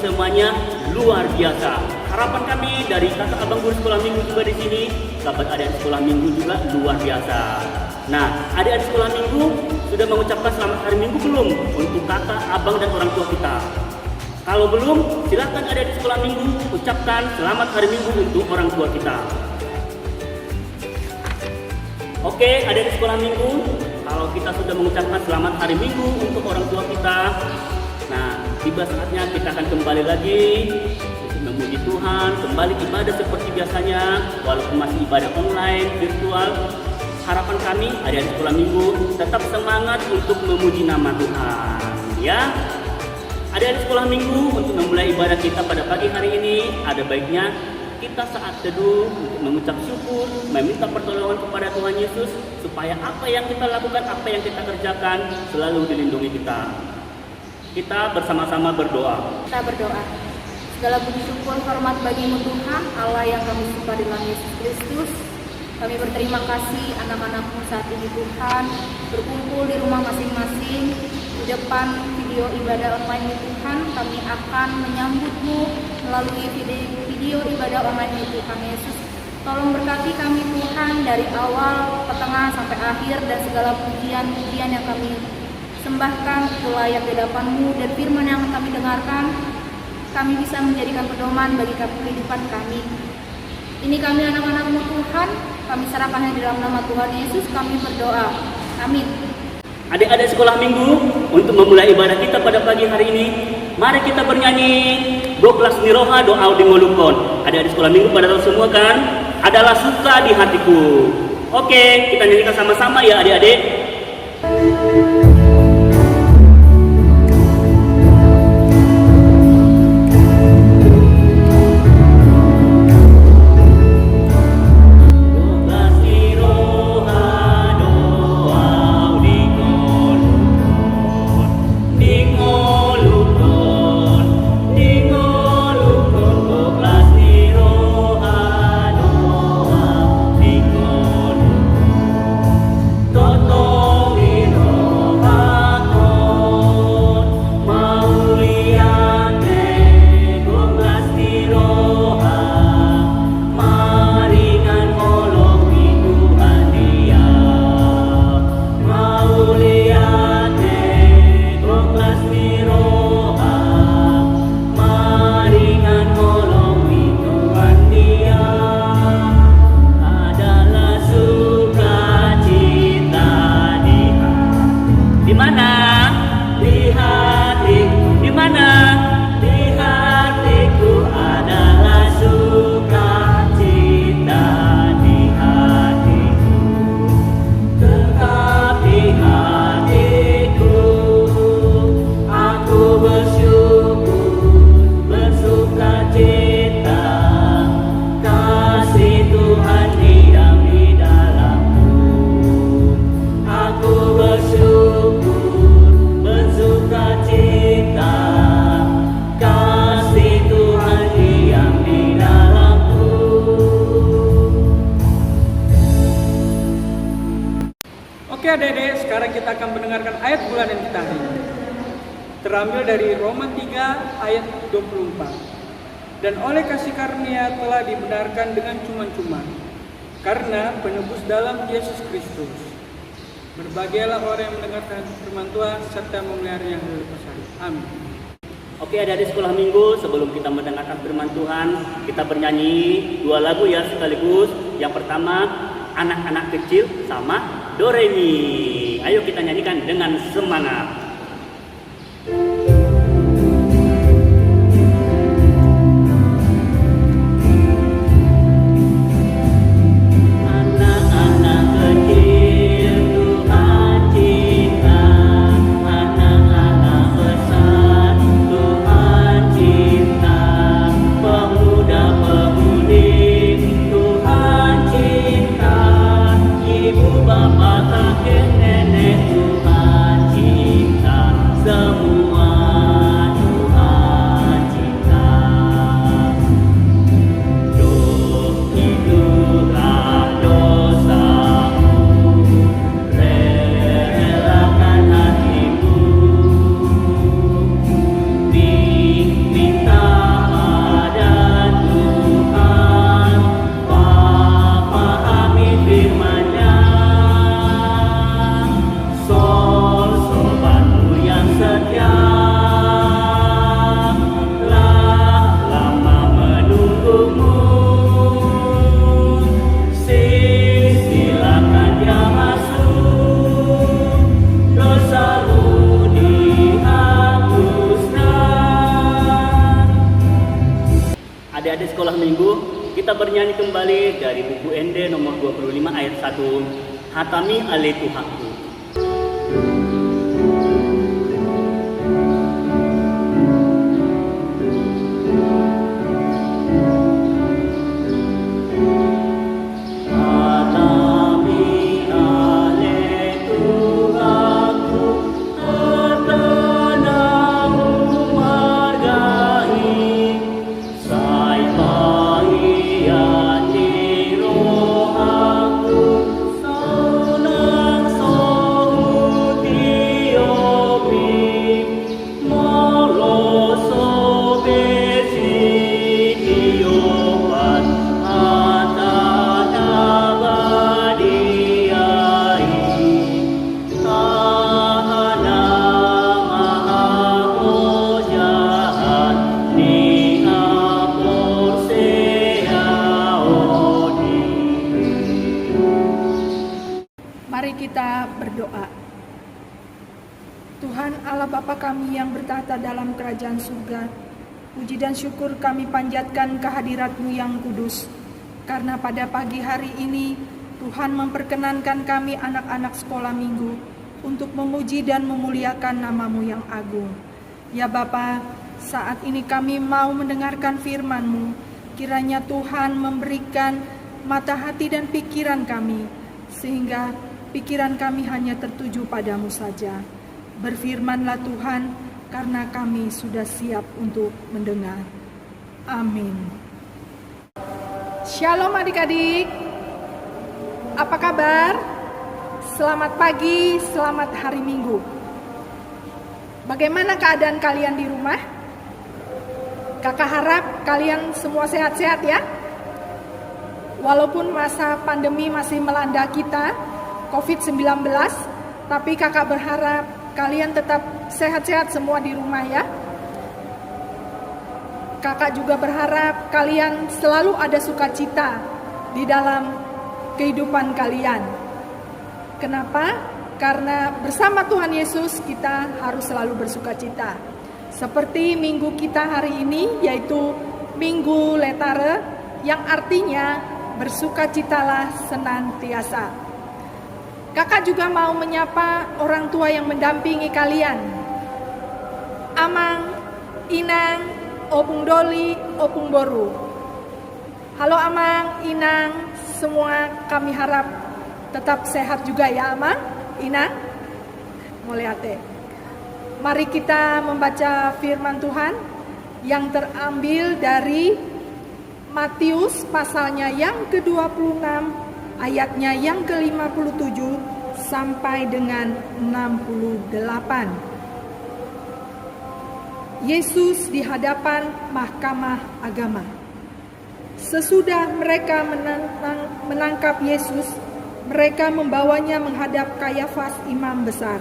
semuanya luar biasa. Harapan kami dari kakak abang guru sekolah minggu juga di sini, sahabat adik sekolah minggu juga luar biasa. Nah, adik-adik sekolah minggu sudah mengucapkan selamat hari minggu belum untuk kakak, abang, dan orang tua kita? Kalau belum, silakan adik-adik sekolah minggu ucapkan selamat hari minggu untuk orang tua kita. Oke, adik-adik sekolah minggu, kalau kita sudah mengucapkan selamat hari minggu untuk orang tua kita, nah, tiba saatnya kita akan kembali lagi memuji Tuhan, kembali ibadah seperti biasanya, walaupun masih ibadah online, virtual. Harapan kami, adik-adik sekolah minggu, tetap semangat untuk memuji nama Tuhan. Ya, adik-adik sekolah minggu, untuk memulai ibadah kita pada pagi hari ini, ada baiknya kita saat teduh untuk mengucap syukur, meminta pertolongan kepada Tuhan Yesus, supaya apa yang kita lakukan, apa yang kita kerjakan, selalu dilindungi kita. Kita bersama-sama berdoa. Kita berdoa. Segala puji syukur hormat bagimu Tuhan, Allah yang kami sembah dalam Yesus Kristus. Kami berterima kasih anak-anakmu saat ini Tuhan, berkumpul di rumah masing-masing, di depan video ibadah online ini Tuhan. Kami akan menyambutmu melalui video ibadah online ini Tuhan Yesus. Tolong berkati kami Tuhan dari awal, pertengahan sampai akhir, dan segala pujian-pujian yang kami sembahkan itu layak di hadapan-Mu, dan firman yang kami dengarkan kami bisa menjadikan pedoman bagi kehidupan kami. Ini kami anak-anak-Mu Tuhan, kami serahkan di dalam nama Tuhan Yesus, kami berdoa. Amin. Adik-adik sekolah minggu, untuk memulai ibadah kita pada pagi hari ini, mari kita bernyanyi 12 Niroha doa di Ngolukon. Adik-adik sekolah minggu pada tahu semua kan? Adalah suka di hatiku. Oke, kita nyanyikan sama-sama ya adik-adik. Oke adik-adik, sekarang kita akan mendengarkan ayat bulanan kita hari ini. Terambil dari Roma 3 ayat 24. Dan oleh kasih karunia telah dibenarkan dengan cuma-cuma, karena penebus dalam Yesus Kristus. Berbahagialah orang yang mendengarkan firman Tuhan serta memeliharanya dari pasari. Amin. Oke adik-adik sekolah minggu, sebelum kita mendengarkan firman Tuhan, kita bernyanyi 2 lagu ya sekaligus. Yang pertama, anak-anak kecil sama Do Re Mi. Ayo kita nyanyikan dengan semangat. Bapak kakek nenek Tuhan cinta. adik-adik sekolah minggu, kita bernyanyi kembali dari buku ND nomor 25 ayat 1, Hatami alai Tuhanku. Mari kita berdoa. Tuhan Allah Bapa kami yang bertahta dalam kerajaan surga, puji dan syukur kami panjatkan kehadirat-Mu yang kudus, karena pada pagi hari ini Tuhan memperkenankan kami anak-anak sekolah minggu untuk memuji dan memuliakan nama-Mu yang agung. Ya Bapa, saat ini kami mau mendengarkan firman-Mu, kiranya Tuhan memberikan mata hati dan pikiran kami, sehingga pikiran kami hanya tertuju padamu saja. Berfirmanlah Tuhan, karena kami sudah siap untuk mendengar. Amin. Shalom adik-adik. Apa kabar? Selamat pagi, selamat hari Minggu. Bagaimana keadaan kalian di rumah? Kakak harap kalian semua sehat-sehat ya. Walaupun masa pandemi masih melanda kita, COVID-19, tapi kakak berharap kalian tetap sehat-sehat semua di rumah ya. Kakak juga berharap kalian selalu ada sukacita di dalam kehidupan kalian. Kenapa? Karena bersama Tuhan Yesus kita harus selalu bersukacita. Seperti minggu kita hari ini, yaitu Minggu Letare, yang artinya bersukacitalah senantiasa. Kakak juga mau menyapa orang tua yang mendampingi kalian. Amang, Inang, Opung Doli, Opung Boru. Halo Amang, Inang, semua kami harap tetap sehat juga ya Amang, Inang. Muliate. Mari kita membaca firman Tuhan yang terambil dari Matius pasalnya yang ke-26, ayatnya yang ke-57 sampai dengan 68. Yesus di hadapan mahkamah agama. Sesudah mereka menangkap Yesus, mereka membawanya menghadap Kayafas imam besar.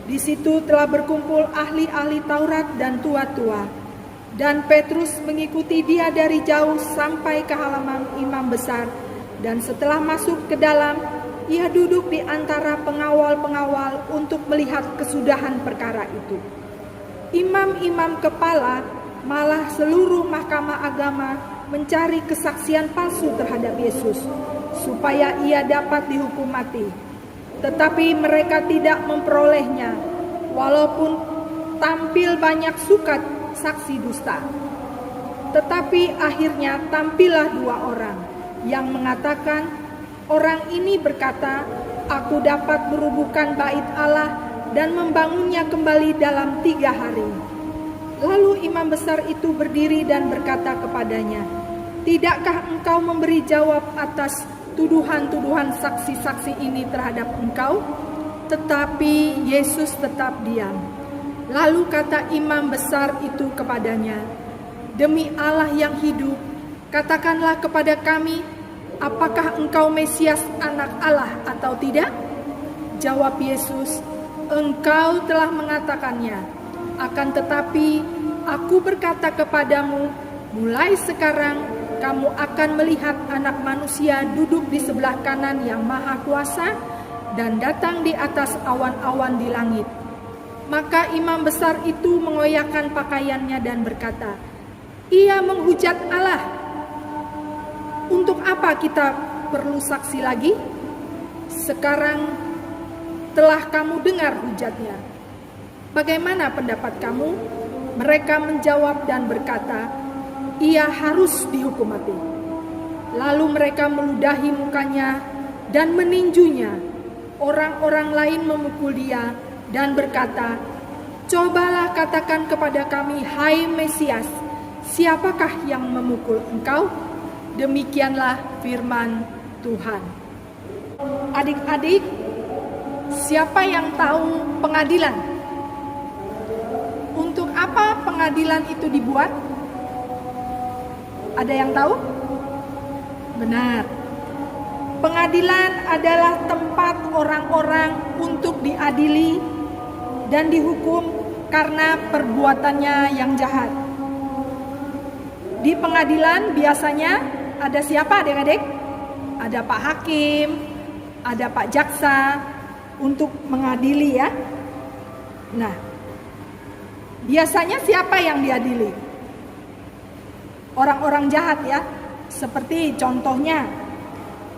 Di situ telah berkumpul ahli-ahli Taurat dan tua-tua. Dan Petrus mengikuti dia dari jauh sampai ke halaman imam besar. Dan setelah masuk ke dalam, ia duduk di antara pengawal-pengawal untuk melihat kesudahan perkara itu. Imam-imam kepala, malah seluruh mahkamah agama mencari kesaksian palsu terhadap Yesus, supaya ia dapat dihukum mati. Tetapi mereka tidak memperolehnya, walaupun tampil banyak sukat saksi dusta. Tetapi akhirnya tampillah dua orang yang mengatakan, orang ini berkata, aku dapat merubuhkan bait Allah dan membangunnya kembali dalam 3 hari. Lalu imam besar itu berdiri dan berkata kepadanya, tidakkah engkau memberi jawab atas tuduhan-tuduhan saksi-saksi ini terhadap engkau? Tetapi Yesus tetap diam. Lalu kata imam besar itu kepadanya, demi Allah yang hidup, katakanlah kepada kami, apakah engkau Mesias anak Allah atau tidak? Jawab Yesus, engkau telah mengatakannya. Akan tetapi aku berkata kepadamu, mulai sekarang kamu akan melihat anak manusia duduk di sebelah kanan yang maha kuasa dan datang di atas awan-awan di langit. Maka imam besar itu mengoyakkan pakaiannya dan berkata, Ia menghujat Allah. Untuk apa kita perlu saksi lagi? Sekarang telah kamu dengar hujatnya. Bagaimana pendapat kamu? Mereka menjawab dan berkata, ia harus dihukum mati. Lalu mereka meludahi mukanya dan meninjunya. Orang-orang lain memukul dia dan berkata, cobalah katakan kepada kami, hai Mesias, siapakah yang memukul engkau? Demikianlah firman Tuhan. Adik-adik, siapa yang tahu pengadilan? Untuk apa pengadilan itu dibuat? Ada yang tahu? Benar. Pengadilan adalah tempat orang-orang untuk diadili dan dihukum karena perbuatannya yang jahat. Di pengadilan biasanya ada siapa adik-adik? Ada Pak Hakim, ada Pak Jaksa untuk mengadili ya. Nah, biasanya siapa yang diadili? Orang-orang jahat ya. Seperti contohnya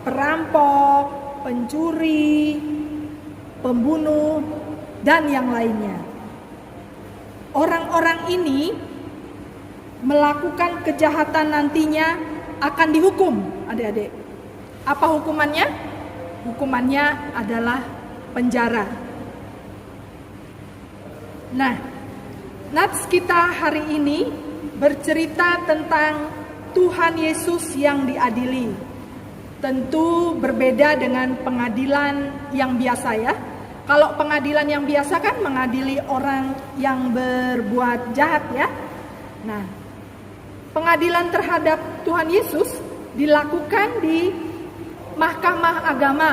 perampok, pencuri, pembunuh, dan yang lainnya. Orang-orang ini melakukan kejahatan nantinya akan dihukum, adik-adik. Apa hukumannya? Hukumannya adalah penjara. Nah, nats kita hari ini bercerita tentang Tuhan Yesus yang diadili. Tentu berbeda dengan pengadilan yang biasa ya. Kalau pengadilan yang biasa kan mengadili orang yang berbuat jahat ya. Nah, pengadilan terhadap Tuhan Yesus dilakukan di Mahkamah Agama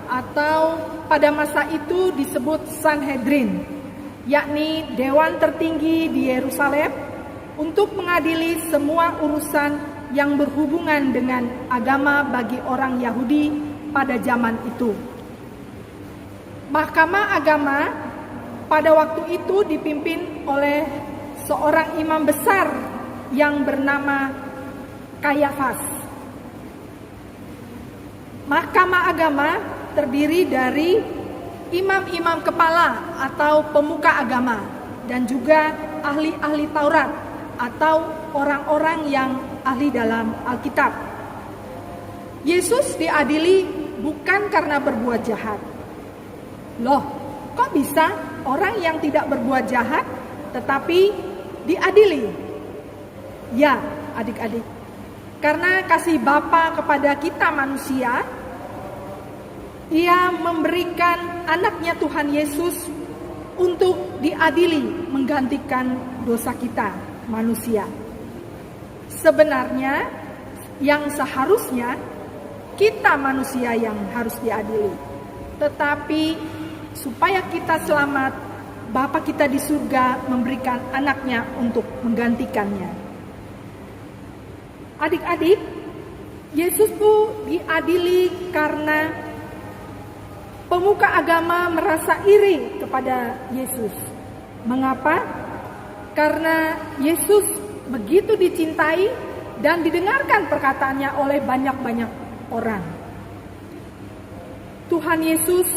atau pada masa itu disebut Sanhedrin, yakni dewan tertinggi di Yerusalem untuk mengadili semua urusan yang berhubungan dengan agama bagi orang Yahudi pada zaman itu. Mahkamah Agama pada waktu itu dipimpin oleh seorang imam besar yang bernama Kayafas. Mahkamah Agama terdiri dari imam-imam kepala atau pemuka agama dan juga ahli-ahli Taurat atau orang-orang yang ahli dalam Alkitab. Yesus diadili bukan karena berbuat jahat. Loh, kok bisa orang yang tidak berbuat jahat tetapi diadili? Ya, adik-adik, karena kasih Bapa kepada kita manusia, Ia memberikan anaknya Tuhan Yesus untuk diadili menggantikan dosa kita manusia. Sebenarnya yang seharusnya kita manusia yang harus diadili. Tetapi supaya kita selamat, Bapa kita di surga memberikan anaknya untuk menggantikannya. Adik-adik, Yesus tuh diadili karena pemuka agama merasa iri kepada Yesus. Mengapa? Karena Yesus begitu dicintai dan didengarkan perkataannya oleh banyak-banyak orang. Tuhan Yesus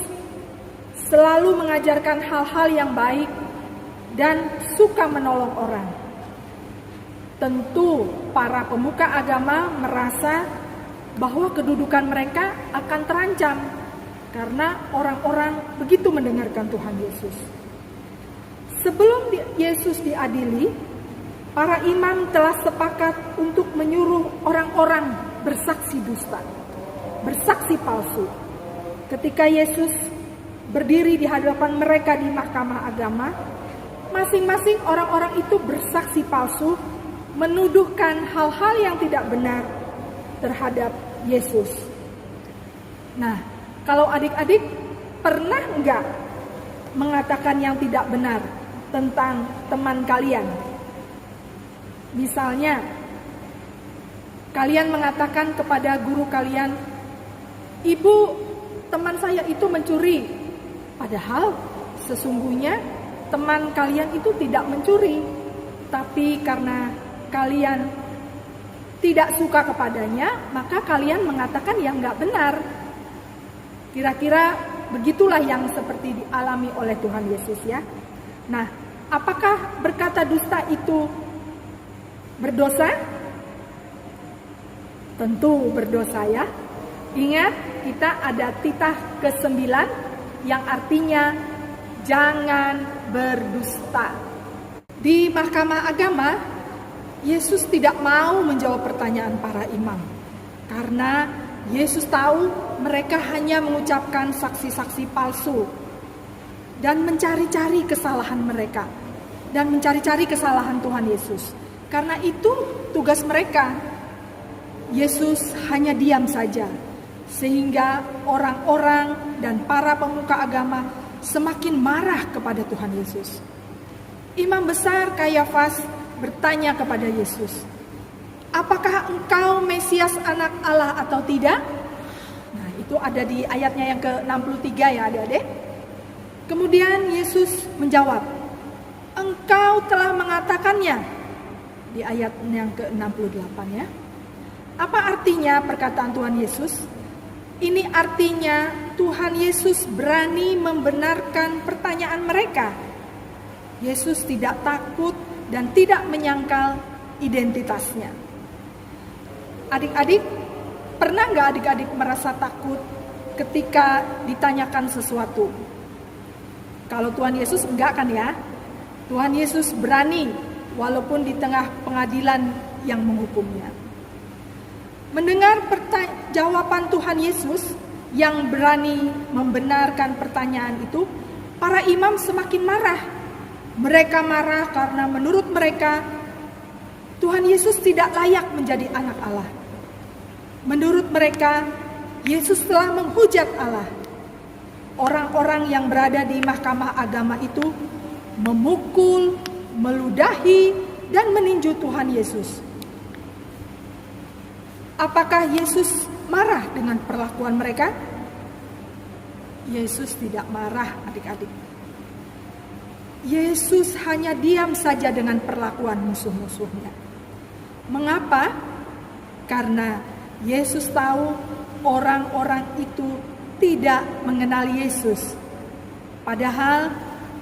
selalu mengajarkan hal-hal yang baik dan suka menolong orang. Tentu para pemuka agama merasa bahwa kedudukan mereka akan terancam karena orang-orang begitu mendengarkan Tuhan Yesus. Sebelum Yesus diadili, para imam telah sepakat untuk menyuruh orang-orang bersaksi dusta, bersaksi palsu. Ketika Yesus berdiri di hadapan mereka di Mahkamah Agama, masing-masing orang-orang itu bersaksi palsu, menuduhkan hal-hal yang tidak benar terhadap Yesus. Nah, kalau adik-adik pernah enggak mengatakan yang tidak benar tentang teman kalian? Misalnya, kalian mengatakan kepada guru kalian, "Ibu, teman saya itu mencuri." Padahal sesungguhnya teman kalian itu tidak mencuri, tapi karena kalian tidak suka kepadanya, maka kalian mengatakan yang nggak benar. Kira-kira begitulah yang seperti dialami oleh Tuhan Yesus ya. Nah, apakah berkata dusta itu berdosa? Tentu berdosa ya. Ingat, kita ada titah ke-9 yang artinya jangan berdusta. Di Mahkamah Agama, Yesus tidak mau menjawab pertanyaan para imam karena Yesus tahu mereka hanya mengucapkan saksi-saksi palsu dan mencari-cari kesalahan mereka dan mencari-cari kesalahan Tuhan Yesus. Karena itu tugas mereka. Yesus hanya diam saja sehingga orang-orang dan para pemuka agama semakin marah kepada Tuhan Yesus. Imam besar Kayafas bertanya kepada Yesus, apakah engkau Mesias anak Allah atau tidak? Nah, itu ada di ayatnya yang ke-63 ya adik-adik. Kemudian Yesus menjawab, engkau telah mengatakannya, di ayat yang ke-68 ya. Apa artinya perkataan Tuhan Yesus? Ini artinya Tuhan Yesus berani membenarkan pertanyaan mereka. Yesus tidak takut dan tidak menyangkal identitasnya. Adik-adik, pernah nggak adik-adik merasa takut ketika ditanyakan sesuatu? Kalau Tuhan Yesus enggak kan ya? Tuhan Yesus berani walaupun di tengah pengadilan yang menghukumnya. Mendengar jawaban Tuhan Yesus yang berani membenarkan pertanyaan itu, para imam semakin marah. Mereka marah karena menurut mereka Tuhan Yesus tidak layak menjadi anak Allah. Menurut mereka Yesus telah menghujat Allah. Orang-orang yang berada di Mahkamah Agama itu memukul, meludahi, dan meninju Tuhan Yesus. Apakah Yesus marah dengan perlakuan mereka? Yesus tidak marah, adik-adik. Yesus hanya diam saja dengan perlakuan musuh-musuhnya. Mengapa? Karena Yesus tahu orang-orang itu tidak mengenal Yesus. Padahal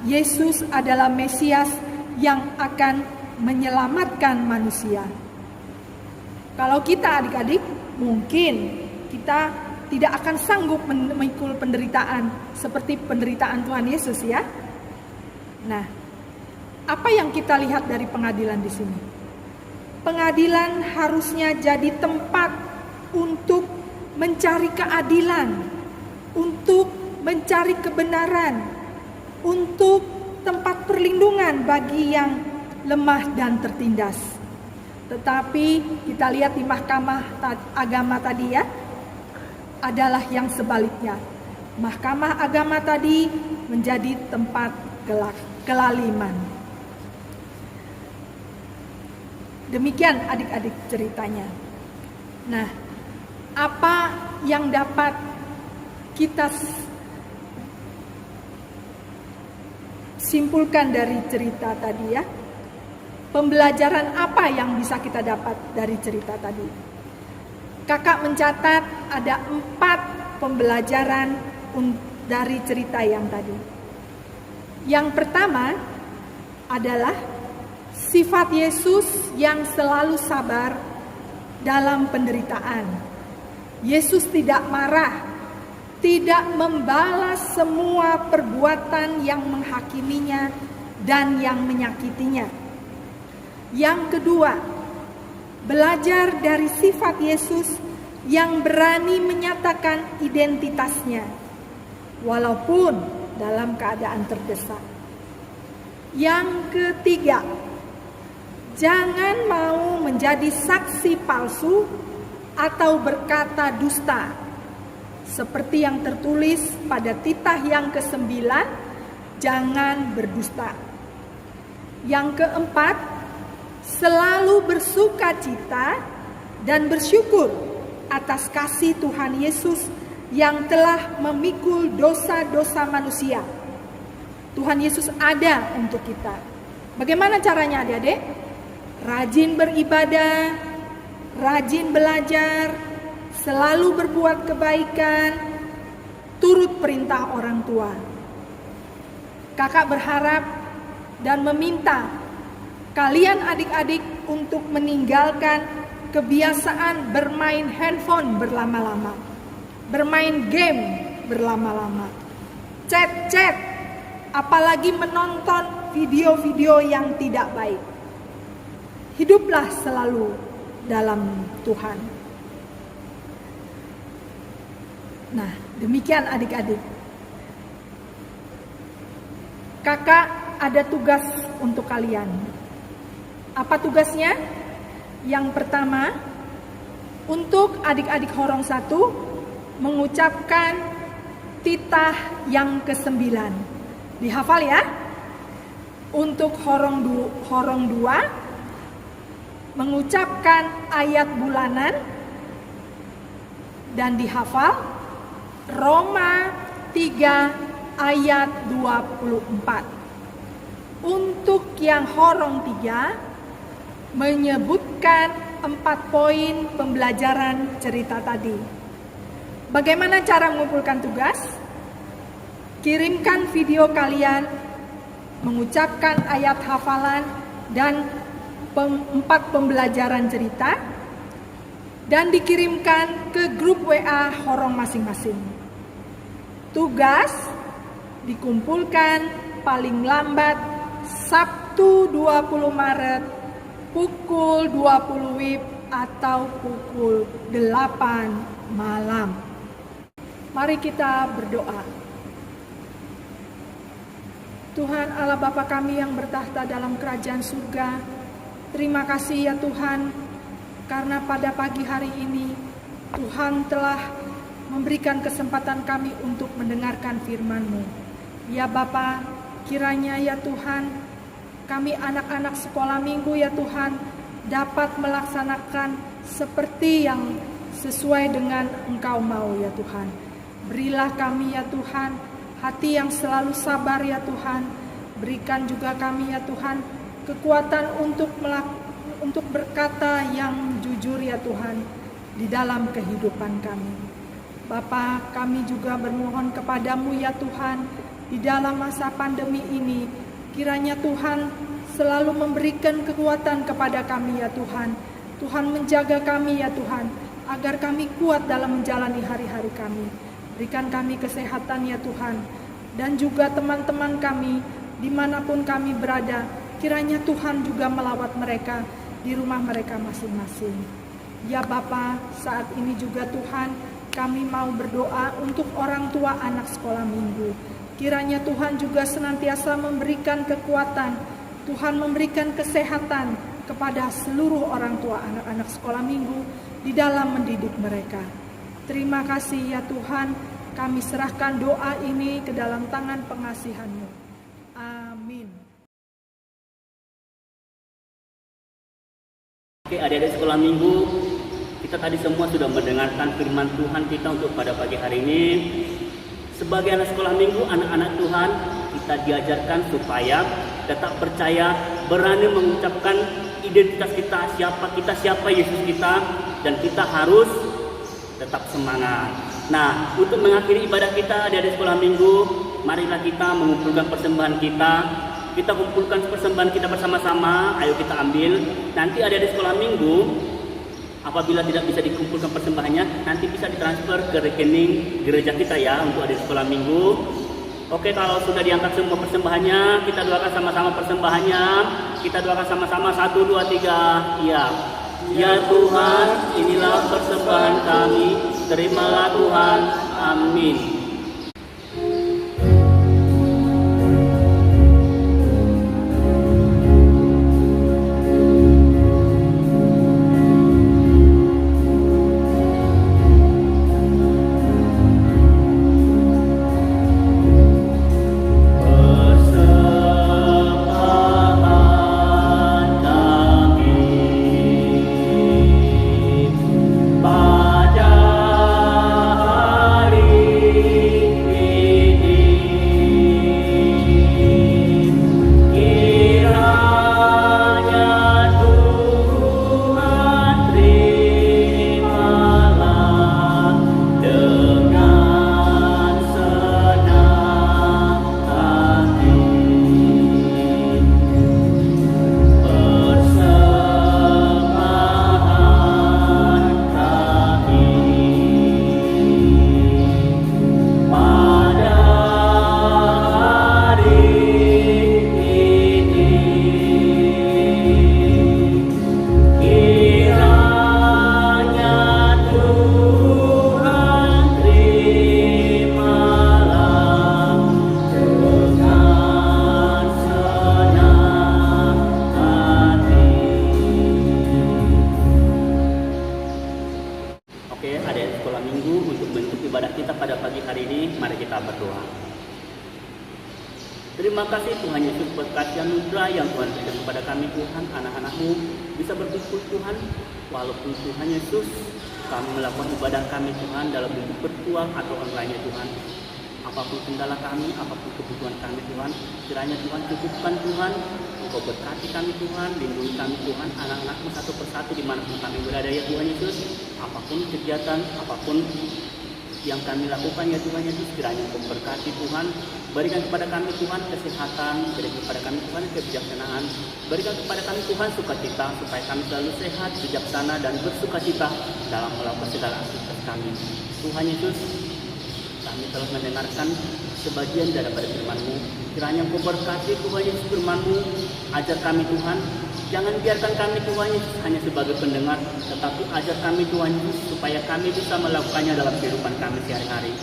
Yesus adalah Mesias yang akan menyelamatkan manusia. Kalau kita adik-adik, mungkin kita tidak akan sanggup memikul penderitaan seperti penderitaan Tuhan Yesus ya. Nah, apa yang kita lihat dari pengadilan di sini? Pengadilan harusnya jadi tempat untuk mencari keadilan, untuk mencari kebenaran, untuk tempat perlindungan bagi yang lemah dan tertindas. Tetapi kita lihat di Mahkamah Agama tadi ya, adalah yang sebaliknya. Mahkamah Agama tadi menjadi tempat kelaliman. Demikian adik-adik ceritanya. Nah, apa yang dapat kita simpulkan dari cerita tadi ya? Pembelajaran apa yang bisa kita dapat dari cerita tadi? Kakak mencatat ada 4 pembelajaran dari cerita yang tadi. Yang pertama adalah sifat Yesus yang selalu sabar dalam penderitaan. Yesus tidak marah, tidak membalas semua perbuatan yang menghakiminya dan yang menyakitinya. Yang kedua, belajar dari sifat Yesus yang berani menyatakan identitasnya, walaupun dalam keadaan terdesak. Yang ketiga, jangan mau menjadi saksi palsu atau berkata dusta, seperti yang tertulis pada titah yang ke-9, jangan berdusta. Yang keempat, selalu bersukacita dan bersyukur atas kasih Tuhan Yesus yang telah memikul dosa-dosa manusia. Tuhan Yesus ada untuk kita. Bagaimana caranya adik-adik? rajin beribadah, rajin belajar, selalu berbuat kebaikan, turut perintah orang tua. Kakak berharap dan meminta kalian adik-adik untuk meninggalkan kebiasaan bermain handphone berlama-lama, bermain game berlama-lama, chat-chat, apalagi menonton video-video yang tidak baik. Hiduplah selalu dalam Tuhan. Nah, demikian adik-adik. Kakak ada tugas untuk kalian. Apa tugasnya? Yang pertama, untuk adik-adik Horong 1 mengucapkan titah yang ke-9. Dihafal ya. Untuk Horong 2 mengucapkan ayat bulanan dan dihafal Roma 3 ayat 24. Untuk yang Horong 3 menyebutkan 4 poin pembelajaran cerita tadi. Bagaimana cara mengumpulkan tugas? Kirimkan video kalian mengucapkan ayat hafalan dan 4 pembelajaran cerita dan dikirimkan ke grup WA Horong masing-masing. Tugas dikumpulkan paling lambat Sabtu 20 Maret pukul 20 WIB atau pukul 8 malam. Mari kita berdoa. Tuhan Allah Bapa kami yang bertahta dalam kerajaan surga, terima kasih ya Tuhan, karena pada pagi hari ini Tuhan telah memberikan kesempatan kami untuk mendengarkan firman-Mu. Ya Bapa, kiranya ya Tuhan, kami anak-anak sekolah minggu ya Tuhan, dapat melaksanakan seperti yang sesuai dengan Engkau mau ya Tuhan. Berilah kami ya Tuhan, hati yang selalu sabar ya Tuhan. Berikan juga kami ya Tuhan, kekuatan untuk berkata yang jujur ya Tuhan, di dalam kehidupan kami. Bapa, kami juga bermohon kepadamu ya Tuhan, di dalam masa pandemi ini, kiranya Tuhan selalu memberikan kekuatan kepada kami ya Tuhan. Tuhan menjaga kami ya Tuhan, agar kami kuat dalam menjalani hari-hari kami. Berikan kami kesehatan ya Tuhan, dan juga teman-teman kami dimanapun kami berada, kiranya Tuhan juga melawat mereka di rumah mereka masing-masing. Ya Bapa, saat ini juga Tuhan, kami mau berdoa untuk orang tua anak sekolah minggu. Kiranya Tuhan juga senantiasa memberikan kekuatan, Tuhan memberikan kesehatan kepada seluruh orang tua anak-anak sekolah minggu di dalam mendidik mereka. Terima kasih ya Tuhan, kami serahkan doa ini ke dalam tangan pengasihan-Mu. Amin. Oke, adik-adik sekolah minggu, kita tadi semua sudah mendengarkan firman Tuhan kita untuk pada pagi hari ini. Sebagai anak sekolah minggu, anak-anak Tuhan, kita diajarkan supaya tetap percaya, berani mengucapkan identitas kita, siapa Yesus kita, dan kita harus tetap semangat. Nah, untuk mengakhiri ibadah kita di sekolah minggu, marilah kita mengumpulkan persembahan kita. Kita kumpulkan persembahan kita bersama-sama, ayo kita ambil. Nanti ada di sekolah minggu, apabila tidak bisa dikumpulkan persembahannya, nanti bisa ditransfer ke rekening gereja kita ya, untuk adik sekolah minggu. Oke, kalau sudah diangkat semua persembahannya, kita doakan sama-sama persembahannya. Kita doakan sama-sama 1, 2, 3. Ya. Ya Tuhan, inilah persembahan kami. Terimalah Tuhan. Amin. Pada hari ibadah kita pada pagi hari ini. Mari kita berdoa. Terima kasih Tuhan Yesus buat kasih anugerah yang Tuhan berikan kepada kami Tuhan, anak-anak-Mu bisa berkumpul Tuhan. Walaupun Tuhan Yesus kami melakukan ibadah kami Tuhan dalam bentuk virtual atau online Tuhan. Apapun kendala kami, apapun kebutuhan kami Tuhan, kiranya Tuhan cukupkan Tuhan. Engkau berkati kami Tuhan, lindungi kami Tuhan, anak-anak-Mu satu persatu dimanapun kami berada ya Tuhan Yesus. Apapun kegiatan, apapun yang kami lakukan ya Tuhan Yesus, kiranya Engkau berkati Tuhan. Berikan kepada kami Tuhan kesehatan, berikan kepada kami Tuhan kebijaksanaan, berikan kepada kami Tuhan sukacita, supaya kami selalu sehat, bijaksana, dan bersukacita dalam melakukan segala aktivitas kami. Tuhan Yesus, kami telah mendengarkan sebagian daripada firman-Mu. Kiranya Engkau berkati Tuhan Yesus firman-Mu, ajar kami Tuhan. Jangan biarkan kami Tuhan Yesus hanya sebagai pendengar, tetapi ajar kami Tuhan Yesus supaya kami bisa melakukannya dalam kehidupan kami sehari-hari.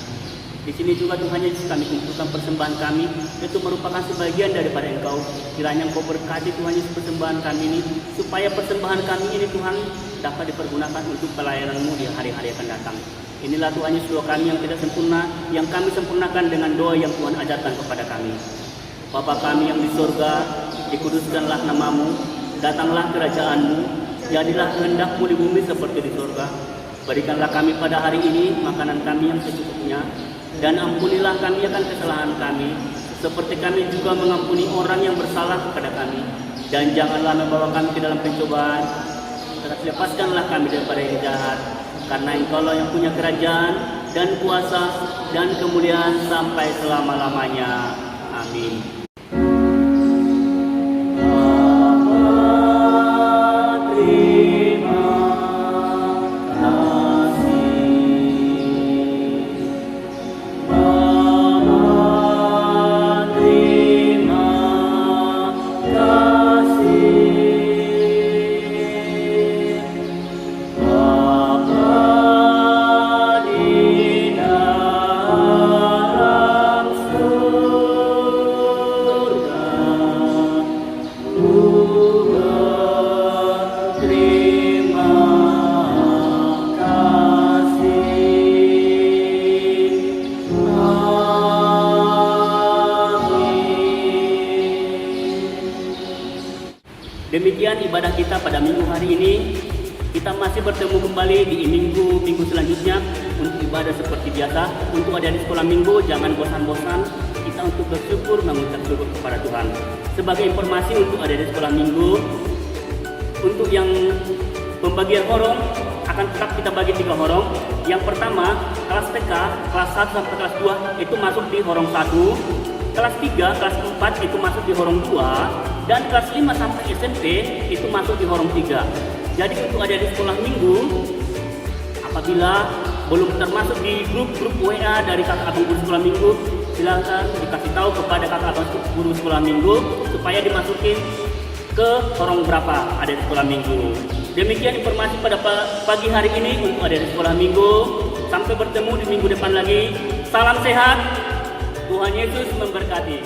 Di sini juga Tuhan Yesus kami kumpulkan persembahan kami, itu merupakan sebagian daripada Engkau. Kiranya Engkau berkati Tuhan Yesus persembahan kami ini, supaya persembahan kami ini Tuhan dapat dipergunakan untuk pelayanan-Mu di hari-hari akan datang. Inilah Tuhan Yesus doa kami yang tidak sempurna, yang kami sempurnakan dengan doa yang Tuhan ajarkan kepada kami. Bapa kami yang di surga, dikuduskanlah nama-Mu, datanglah kerajaan-Mu, jadilah kehendak-Mu di bumi seperti di surga. Berikanlah kami pada hari ini makanan kami yang secukupnya, dan ampunilah kami akan kesalahan kami, seperti kami juga mengampuni orang yang bersalah kepada kami. Dan janganlah membawa kami ke dalam pencobaan, tetapi lepaskanlah kami daripada yang jahat. Karena Engkau-lah yang punya kerajaan, dan kuasa, dan kemuliaan sampai selama-lamanya. Amin. Demikian ibadah kita pada minggu hari ini. Kita masih bertemu kembali di minggu selanjutnya untuk ibadah seperti biasa. Untuk adik-adik sekolah minggu, jangan bosan-bosan kita untuk bersyukur, mengucap syukur kepada Tuhan. Sebagai informasi untuk adik-adik sekolah minggu, untuk yang pembagian horong akan tetap kita bagi 3 horong. Yang pertama, kelas TK, kelas 1 sampai kelas 2 itu masuk di horong 1. Kelas 3, kelas 4 itu masuk di horong 2, dan kelas 5 sampai SMP itu masuk di horong 3. Jadi untuk adik-adik sekolah minggu, apabila belum termasuk di grup WA dari kakak abang guru sekolah minggu, silakan dikasih tahu kepada kakak abang guru sekolah minggu supaya dimasukin ke horong berapa adik sekolah minggu. Demikian informasi pada pagi hari ini untuk adik sekolah minggu. Sampai bertemu di minggu depan lagi. Salam sehat. Tuhan Yesus memberkati.